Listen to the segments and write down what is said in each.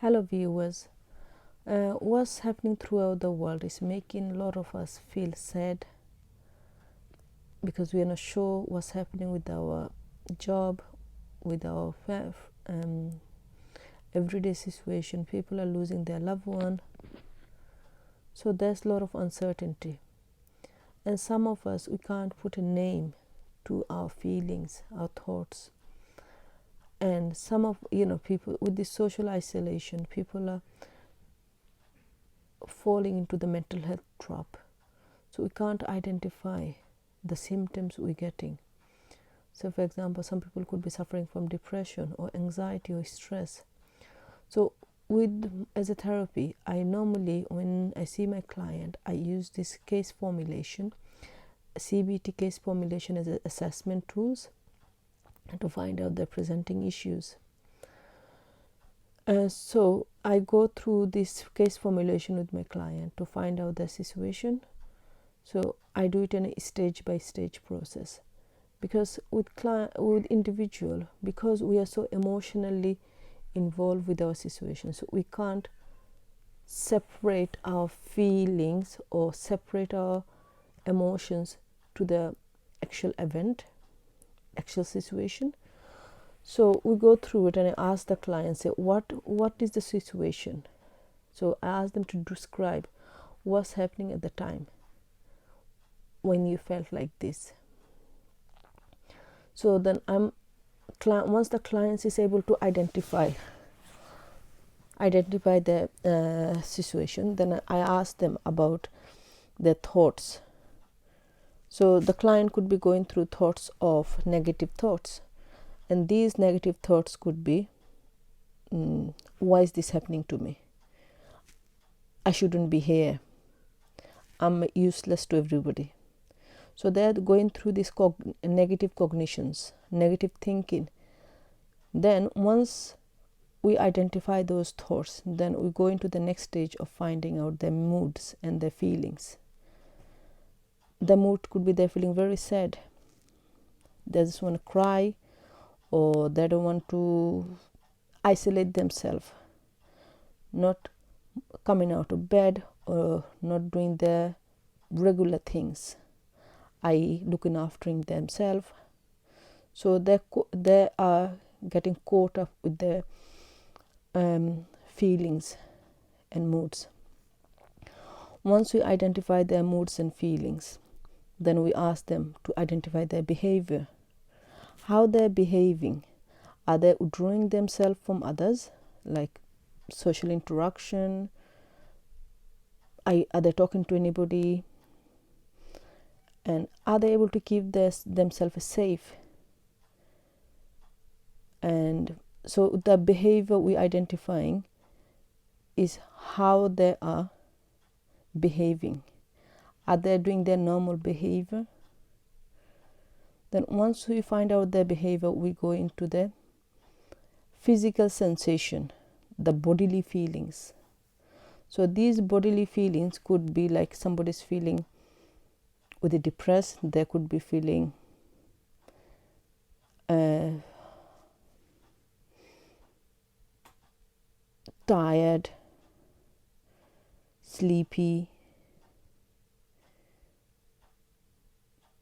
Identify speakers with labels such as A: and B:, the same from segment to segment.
A: Hello viewers. What's happening throughout the world is making a lot of us feel sad because we are not sure what's happening with our job, with our everyday situation. People are losing their loved one. So there's a lot of uncertainty. And some of us, we can't put a name to our feelings, our thoughts. And some of, people with this social isolation, people are falling into the mental health trap. So we can't identify the symptoms we're getting. So for example, some people could be suffering from depression or anxiety or stress. So as a therapy, I normally, when I see my client, I use this case formulation, CBT case formulation as assessment tools to find out their presenting issues. So I go through this case formulation with my client to find out their situation. So I do it in a stage by stage process, because with individual, because we are so emotionally involved with our situation, so we can't separate our feelings or separate our emotions to the actual event, actual situation. So we go through it and I ask the client, say, what is the situation? So I ask them to describe what's happening at the time when you felt like this. So then once the client is able to identify the situation, then I ask them about their thoughts. So the client could be going through thoughts of negative thoughts, and these negative thoughts could be, why is this happening to me? I shouldn't be here. I'm useless to everybody. So they're going through these negative cognitions, negative thinking. Then once we identify those thoughts, then we go into the next stage of finding out their moods and their feelings. The mood could be they're feeling very sad. They just want to cry, or they don't want to isolate themselves, not coming out of bed or not doing their regular things, i.e. looking after themselves. So they are getting caught up with their feelings and moods. Once we identify their moods and feelings, then we ask them to identify their behavior. How they're behaving. Are they withdrawing themselves from others, like social interaction? Are they talking to anybody? And are they able to keep themselves safe? And so the behavior we're identifying is how they are behaving. Are they doing their normal behavior? Then once we find out their behavior, we go into the physical sensation, the bodily feelings. So these bodily feelings could be like somebody's feeling with a depressed, they could be feeling tired, sleepy.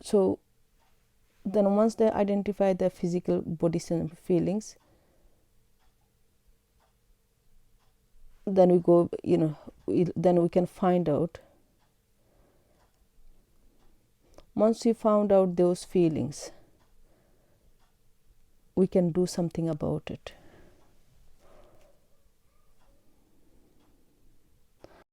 A: So then once they identify their physical body feelings, then we go, then we can find out. Once we found out those feelings, we can do something about it.